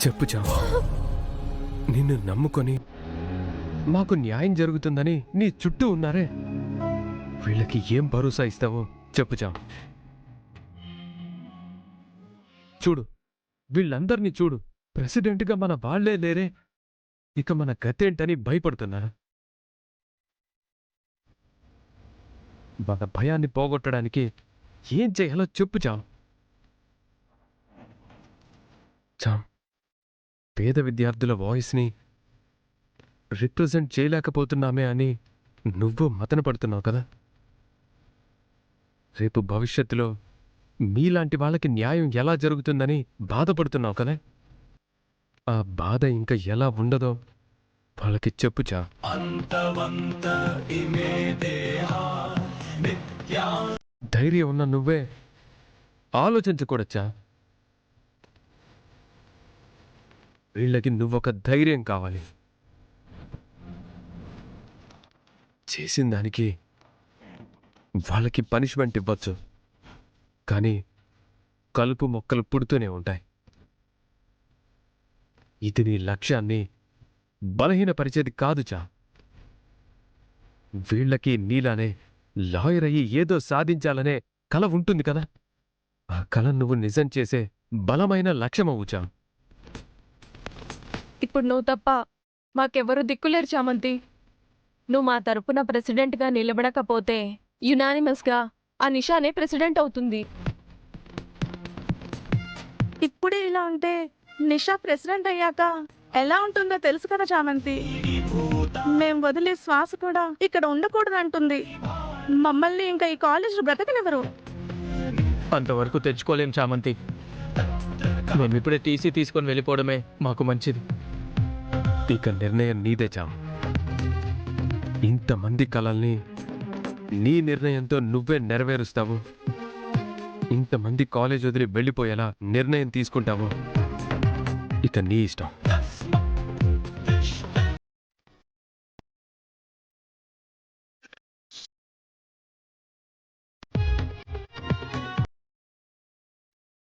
చెప్పు చాం. నిన్ను నమ్ముకొని మాకు న్యాయం జరుగుతుందని నీ చుట్టూ ఉన్నారే, వీళ్ళకి ఏం భరోసా ఇస్తావో చెప్పు చాం. చూడు, వీళ్ళందరినీ చూడు, ప్రెసిడెంట్గా మన వాళ్లే లేరే, ఇక మన గతేంటని భయపడుతున్నారు. మన భయాన్ని పోగొట్టడానికి ఏం చేయాలో చెప్పు చాం. చాం, పేద విద్యార్థుల వాయిస్ని రిప్రజెంట్ చేయలేకపోతున్నామే అని నువ్వు మతన పడుతున్నావు కదా. రేపు భవిష్యత్తులో మీలాంటి వాళ్ళకి న్యాయం ఎలా జరుగుతుందని బాధపడుతున్నావు కదా. ఆ బాధ ఇంకా ఎలా ఉండదో వాళ్ళకి చెప్పు చా. ధైర్యం ఉన్న నువ్వే ఆలోచించకూడచ్చా. వీళ్ళకి నువ్వొక ధైర్యం కావాలి. చేసిన దానికి వాళ్ళకి పనిష్మెంట్ ఇవ్వచ్చు, కానీ కలుపు మొక్కలు పుడుతూనే ఉంటాయి. ఇది నీ లక్ష్యాన్ని బలహీనపరిచేది కాదు చా. వీళ్ళకి నీలానే లాయర్ అయ్యి ఏదో సాధించాలనే కల ఉంటుంది కదా. ఆ కల నువ్వు నిజం చేసే బలమైన లక్ష్యమవుచా. ఇప్పుడు నువ్వు తప్ప మాకెవరూ దిక్కులేరు చామంతి. నువ్వు మా తరపున ప్రెసిడెంట్గా నిలబడకపోతే యునానిమస్గా ఆ నిషానే ప్రెసిడెంట్ అవుతుంది. ఇప్పుడే ఇలా ఉంటే నిషా ప్రెసిడెంట్ అయ్యాక ఎలా ఉంటుందో తెలుసు కదా చామంతి. మేం వదిలే శ్వాస కూడా ఇక్కడ ఉండకూడదు అంటుంది. మమ్మల్ని ఇంకా ఈ కాలేజ్ బ్రతకనివ్వరు. అంతవరకు తెచ్చుకోలేం చామంతి. మేము ఇప్పుడే టీసీ తీసుకొని వెళ్ళిపోవడమే మాకు మంచిది. ఇక నిర్ణయం నీదే చాం. ఇంతమంది కలల్ని నీ నిర్ణయంతో నువ్వే నెరవేరుస్తావు. ఇంతమంది కాలేజ్ వదిలి వెళ్ళిపోయేలా నిర్ణయం తీసుకుంటావు. ఇక నీ ఇష్టం.